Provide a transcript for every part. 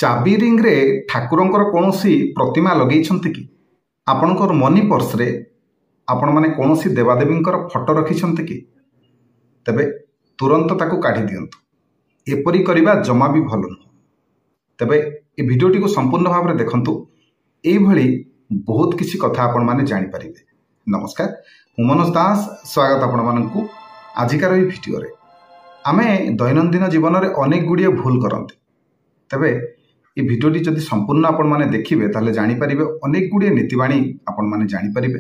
चाबी रिंग रे ठाकुरंकर कौनसी प्रतिमा लगेइछन्ति कि आपणकर मनी पर्स रे आपण माने कौनसी देवादेवींकर फोटो रखिछन्ति कि तबे तुरंत ताकू काढ़ी दियंतु। एपरी करिबा जमा भी भल नुह। तबे ए भिडियोटी को संपूर्ण भाव में देखंतु। एई भली बहुत किसी कथा आपण माने जानि परिबे। नमस्कार, मु मनोज दास, स्वागत आपण माननकु आजिकार एई भिडियो रे। आमे दैनंदिन जीवन रे अनेक गुड़िए भूल करंती। तबे ये भिडियोटी जदि संपूर्ण आपण माने देखिबे ताले जानि परिबे अनेक गुड़िए नीतिबाणी आपण माने जानि परिबे।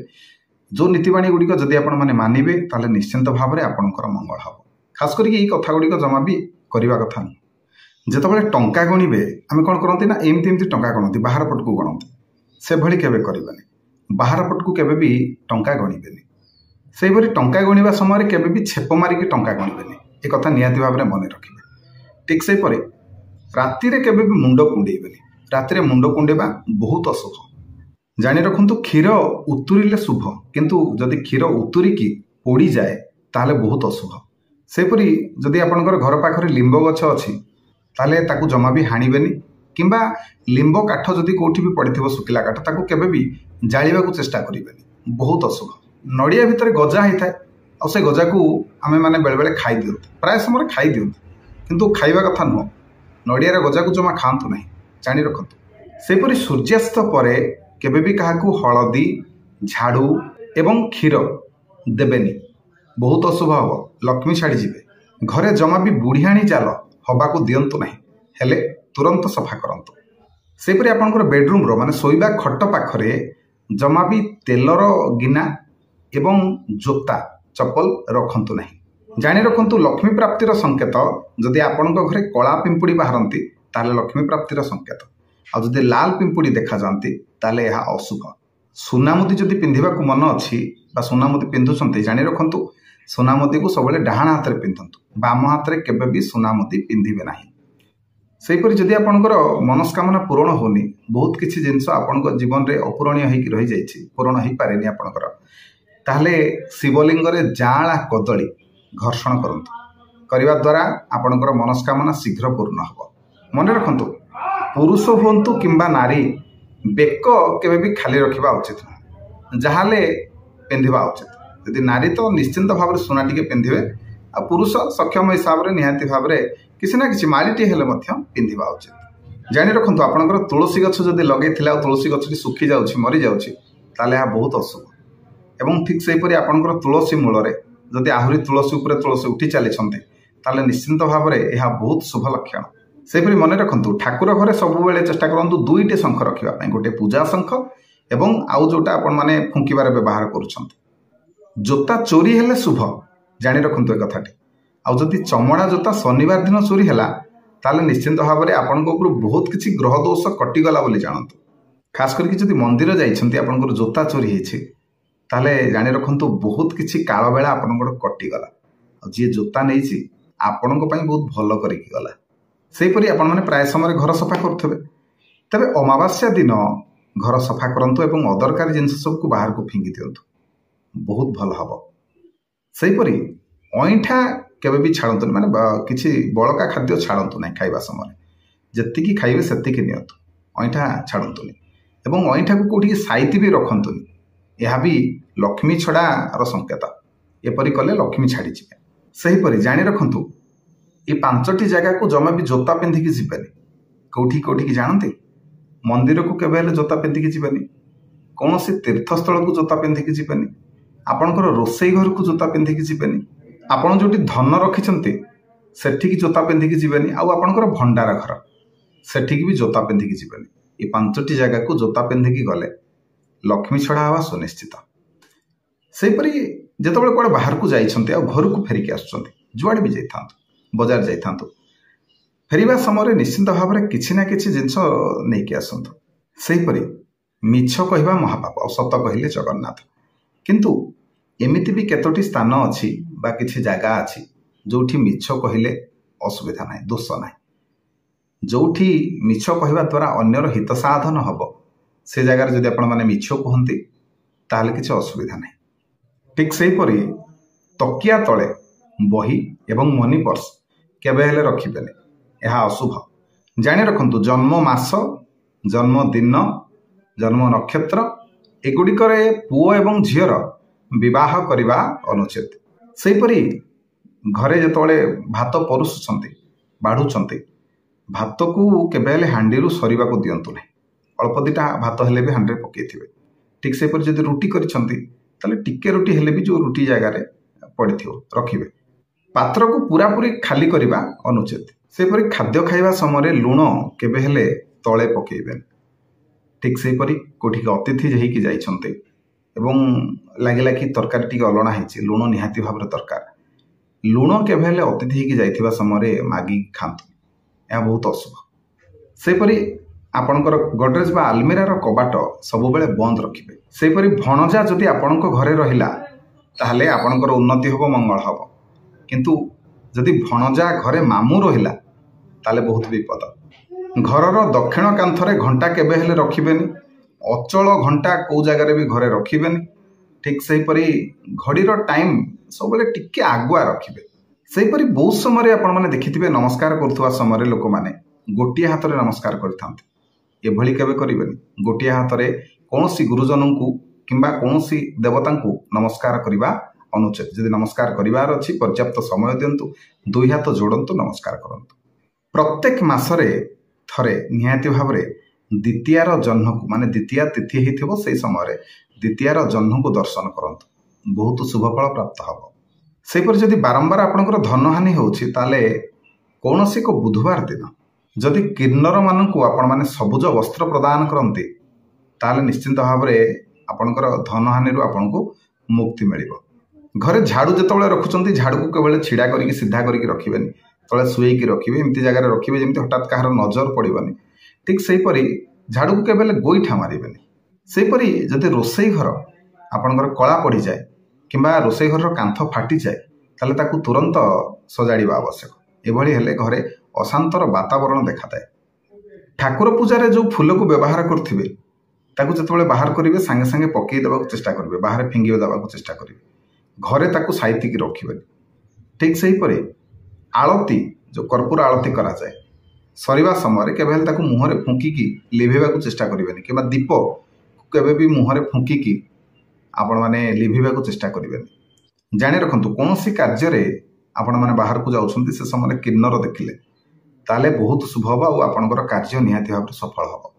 जो नीतिबाणी गुड़िक जदि आपण माने मानिबे ताले निश्चिंत भाव में आपणकर मंगल हबो। खास करके ये कथा गुड़िक जमा भी करबा कथा नहीं। जेतेबेले टंका गणिबे आमे कोन करंती ना एमती टंका गणती, बाहर पटकू गणती। से भली केबे करिबानी, बाहर पटकू केबे भी टंका गणिबेनी। से भली टंका गणिबा समय केबे भी छेप मारिकी टंका गणिबेनी। ए कथा नियाती भाव में मन रखिबे। ठीक से परे राति रे केबे भी मुंड कुंडेइबेनी। राति रे मुंड कुंडेबा बहुत अशुभ। जानि रखंतु क्षीर उतुरिले शुभ, किंतु जदि क्षीर उतुरिकी पोड़ी जाए ताले बहुत अशुभ। सेपरी जदि आपणकर घर पाखरे लिंब गछ अछि ताले ताकू जमा भी हाणिबेनी, किंबा लिंब काठ जदि कोठी भी पड़िथिबो सुकिला काठ ताकू केबे भी जाळिबाकू चेष्टा करिबेनी, बहुत अशुभ। नड़िया भितर गजा होइथाय आ से गजा को आमे माने बेले बेले खाई दियंतु, प्राय समय खाई दियंतु, किंतु खाइबा कथा नुह। नड़िया गजा को जमा खातु नहीं, जानि रखंतु। सेपरी सूर्यास्त परे केबे भी काहाकू हलदी, झाड़ू एवं क्षीर देबेनी, बहुत अशुभ हबो। लक्ष्मी छाड़ी जिवे। घरे जमा भी बुढ़ियाणी जाल हबाकू दियंतु नहीं, हेले तुरंत सफा करंतु। सेपरी आपनकर बेडरूम रो माने सोइबा खट पाखरे जमा भी तेलर गिना एवं जोता चप्पल रखंतु नहीं। जानि रखंतु लक्ष्मी प्राप्तिर संकेत। जदि आपणक घरे कला पिंपुड़ी बाहरती ताले लक्ष्मी प्राप्तिर संकेत, आ जदि लाल पिंपुड़ी देखा जाती ताले यह अशुभ। सुनामुदी जदि पिंधिबाकू मन अछि बा सुनामुदी पिंधुछंती, जानि रखंतु सुनामुदी को सबले डाहाण हाथ रे पिंधंतु, बाम हाथ रे केबे भी सुनामुदी पिंधिबे नाही। सेपरि जदि आपणकर मनस्कामना पूरण होनी, बहुत किछि जिंस आपणक जीवन रे अपूरणीय होइकी रहि जाइछि, पूरण होई पारेनी आपणकर, ताहले शिवलिंग रे जाळा कदली घर्षण करंतु। करिबा द्वारा आपणकर मनस्कामना शीघ्र पूर्ण हबो। मन रखंतु, पुरुष होंतु किंबा नारी बेक केबे भी खाली रखिबा उचित न, जहाले पिंधिबा उचित। यदि नारी तो निश्चिंत भाव में सुना टिके पिंधिबे, आ पुरुष सक्षम हिसाब रे निहाती भाव रे किसी ना किसी मालिटी हेले मध्य पिंधिबा उचित। जानि रखंतु आपणकर तुलसी गछ जदि लगेइथिला तुलसी गछटी सुखी जाउछि, मरि जाउछि, ताले आ बहुत अशुभ। एवं ठीक सेहि परि आपणकर तुलसी मूल रे जदि आहुरी तुलसी उपरे तुलसी उठी चलीछन्ते ताले निश्चिंत भाव में यह बहुत शुभ लक्षण। सेपरि मन रखंतु ठाकुर घरे सब बेले चेष्टा करंतु दुईटे शंख रखिबा पई, गोटे पूजा शंख एवं आउ जोटा आपण माने फुंकिबारे व्यवहार करूछन्ते। जोता चोरी हेले शुभ, जानि रखंतु ए कथाटी। आउ जदि चमड़ा जोता शनिवार दिन चोरी हैला ताले निश्चिंत भाव में आपणक उपर बहुत किछि ग्रह दोष कटिगला बोली जानतु। खास करके जदि मंदिर जाइछन्ती आपणकर जोता चोरी हेछि ताले जानि रखंतु बहुत किछि काल बेला आपणकर कटिगला। आ जे जोता नेछि आपणक पई बहुत भलो करिकि गला। सेपरि आपण माने प्राय समय घर सफा करथबे, तबे अमावास्या दिन घर सफा करंतु एवं अदरकारी जिनिस सब को बाहर को फिंगी दियंतु, बहुत भल हबो। सेपरि अइठा केबे भी छाड़ंतु, माने किछि बळका खाद्य छाड़ंतु नाही। खाइबा समय जत्तिकी खाइबे सेत्तिकी नियंतु, अइठा छाड़ंतु नहीं। एवं अइठा को कोठी साइति भी रखंतु नहीं, यह भी लक्ष्मी छड़ा रो संकेत। एपरि कले लक्ष्मी छाड़ी जिवे। सही परि जानि रखंतु ये 5टी जगह को जमा भी जोता पिंधिकी जिबेनी। कोठी कोठी की जानते, मंदिर को केबे हेले जोता पिंधिकी जिबेनी, कौनसी तीर्थस्थल को जोता पिंधिकी जिबेनी, आपणकर रोषेई घर को जोता पिंधिकी जिबेनी, आपण जोटी धन रखिछन्ते सेठिकी जोता पिंधिकी जिबेनी, आ आपणकर भंडार घर सेठिकी भी जोता पिंधिकी जिबेनी। ये 5टी जगह को जोता पिंधिकी गले लक्ष्मी छड़ा हवा सुनिश्चित। सेपरि जेतेबेले कोडे बाहर को जाइछन्ते आ घर को फेरिकी आछन्ते, जुआडे भी जाइथांतु, बजार जाइथांतु, फेरिबा समय निश्चिंत भाव में किछि ना किछि जिंस नेकी आसंतु। सेहिपरि मिछ कहिबा महापाप, सत कहिले जगन्नाथ। किंतु एमिति भी केतोटी स्थान अछि बा किछि जागा अछि जोठी मिछ कहिले असुविधा नाही, दोष नाही। जोठी मिछ कहिबा द्वारा अन्यर हित साधन हबो से जगार जदि आपण माने मिछ कहंती ताहले किछि असुविधा नाही। ठीक सेहिपरि तकिया तळे बही एवं मनी पर्स केबे हेले रखिबेनी, यह अशुभ। जानि रखंतु जन्म मास जन्म दिन जन्म नक्षत्र एगुड़िकर पुओ एवं झीर विवाह करने अनुचित। सेपरी घरे जिते भात परुषुंट बाढ़ुंट भात को केवल हांडी सरीवा दिंतु ना अल्प दिटा भात हेले भी हांडी पकई थे। ठीक से जब रुटी करें टिके रुटी हेले भी जो रुटी जगार पड़ी रखिए। पात्र को पूरा पूरी खाली करने अनुचित। सेपरी खाद्य खाइबा समय लुण केबे हेले तले पकेबे। ठीक सेपरी कोठी अतिथि होइकी जाइछन्ते एवं लागिला कि तरकारी टिके अलणा होइछि लुण निहाती भाव दरकार। लुण केबे हेले अतिथि होइकी जाइथिबा समय मागी खांतु यह बहुत अशुभ। सेपरी आपणकर गडरेज बा आलमिरार कबाट सब बेले बंद रखिबे। सेपरी भणजा जदि आपणक घरे रहिला ताहले आपणकर उन्नति होबो मंगल होबो। किंतु जदि भणजा घरे मामू रहिला ताले बहुत विपद। घरर दक्षिण कांथरे घंटा केबे हेले रखिबेनी। अचल घंटा को जगह भी घरे रखिबेनी। ठीक सेपरी घड़ीर टाइम सब बेले टिके आगुआ रखिबे। सेपरी बहुत समय आपण माने देखिथिबे नमस्कार करथुवा समय लोक माने गोटिए हाथ रे नमस्कार करथांते। एभली केबे करिबेनी। गोटिए हाथ रे कोनोसी गुरुजन को किंबा कोनोसी देवता को नमस्कार करिबा अनुचित। जदि नमस्कार करिवार अछि पर्याप्त समय दियंतु दुई हाथ जोड़ंतु नमस्कार करंतु। प्रत्येक मासरे थरे निहाती भाव रे द्वितीयार जन्म को माने द्वितीया तिथि हिथिबो सेई समय द्वितीयार जन्म को दर्शन करंतु बहुत शुभ फल प्राप्त हबो। सेपर जदि बारंबार आपनकर धन हानि होछि ताले कोनोसी को बुधवार दिन जदि किन्नर मानकु आपण माने सबुज वस्त्र प्रदान करंती ताले निश्चित भाव रे आपनकर धन हानि रु आपनको मुक्ति मिलिबो। घरे झाड़ू जिते रखुंट झाड़ू को केवल छिड़ा करके सीधा करके रखिबेनी तले शुएकी रखिबे एमती जगह रखिबे जेमती हठात कहार नजर पड़िबनी। ठीक सेहीपरि झाड़ू को केवल गोईठा मारिबेनी। सेहीपरि जदि रोसई घर आपनकर कला पड़ जाए किंबा रोसई घर कांथ फाटी जाए ताले ताकू तुरंत सजाड़िबा आवश्यक। एभली हेले घरे अशांतर वातावरण देखादाए। ठाकुर पूजार जो फूल को व्यवहार करथिबे ताकू जतबेले बाहर करिवे सांगे सांगे पकई देबाकू चेष्टा करिवे बाहर फिंगी देबाकू चेष्टा करिवे घरे ताकू साइतिकी रखिबेनी। ठीक सेहीपरि आलती जो कर्पूर आलती करा जाए सरीवा समय केवल ताकू मुहरे फुंकिकी लिभेबाकू चेष्टा करिवेनी किंबा दीप केबे भी मुहरे फुंकिकी आपण माने लिभेबाकू चेष्टा करिवेनी। जानि रखंतु कोनोसी कार्य रे आपण माने बाहर को जाउछन्ती से समय किन्नर देखिले ताले बहुत शुभ हबा और आपनकर कार्य निहाती भाव सफल हबो।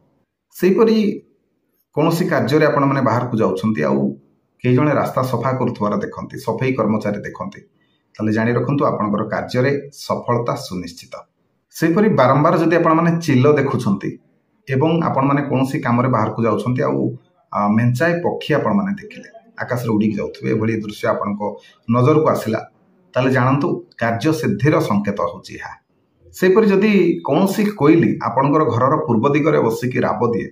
सेहीपरि कोनोसी कार्य रे आपण माने बाहर को जाउछन्ती आउ कई जने रास्ता सफा करुथवार देखंती सफाई कर्मचारी देखंती ताले जानि रखंतु आपनकर कार्य रे सफलता सुनिश्चित। सेहीपरि बारंबार जदि आपण माने चिल्ल देखुछन्ती एवं आपण माने कोनोसी काम रे बाहर को जाउछन्ती आउ मेंचाए पक्षी आपण माने देखिले आकाश रे उड़ी जाउथबे एभली दृश्य आपनको नजर को आसिला ताले जानंतु कार्य सिद्धिर संकेत होची हा। सेहीपरि जदि कोनोसी कोइली आपनकर घरर पूर्व दिगरे बसिकी राब दिए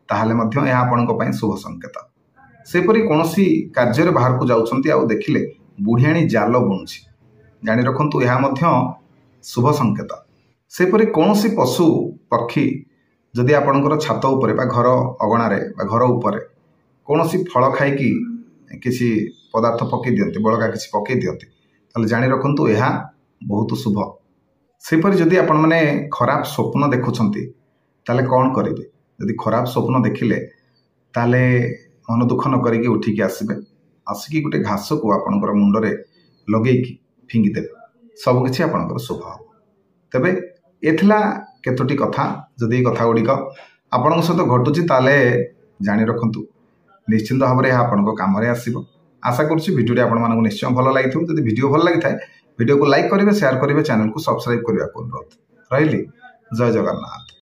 ताहाले मध्य यह आपनको पई शुभ संकेत। सेपरी कोनोसी कार्य रे बाहर को जाउछन्ती आउ देखिले बुढ़ियाणी जाल बुणुछि जानि रखंतु यह मध्य शुभ संकेत। सेपरी कोनोसी पशु पक्षी जदि आपनकर छात उपरे बा घर अगणारे बा घर उपरे कोनोसी फल खाइकी किसी पदार्थ पकई दियंती बळगा किसी पकई दियंती ताले जानि रखंतु यह बहुत शुभ। सेपरी जदि आपण माने खराब स्वप्न देखुछन्ती ताले कोन करिवे। जदि खराब स्वप्न देखिले ताले मन दुख न करिकी उठिकी आसबे आसिकी गोटे घास को आपनकर मुंडरे लगेकी फिंगी देबे सबकिछि आपनकर शुभ हो। तेबे एथला केतोटी कथा जदि कथा गुड़िक आपन सहित घटुची ताले जानि रखंतु निश्चित भाव में आपन काम आसो। आशा करुँच भिडियो आपण मानक निश्चय भल लगी। जब भिडियो भल लगी था भिडियो को लाइक करेंगे शेयर करेंगे चैनल को सब्सक्राइब करने को अनुरोध रही। जय जगन्नाथ।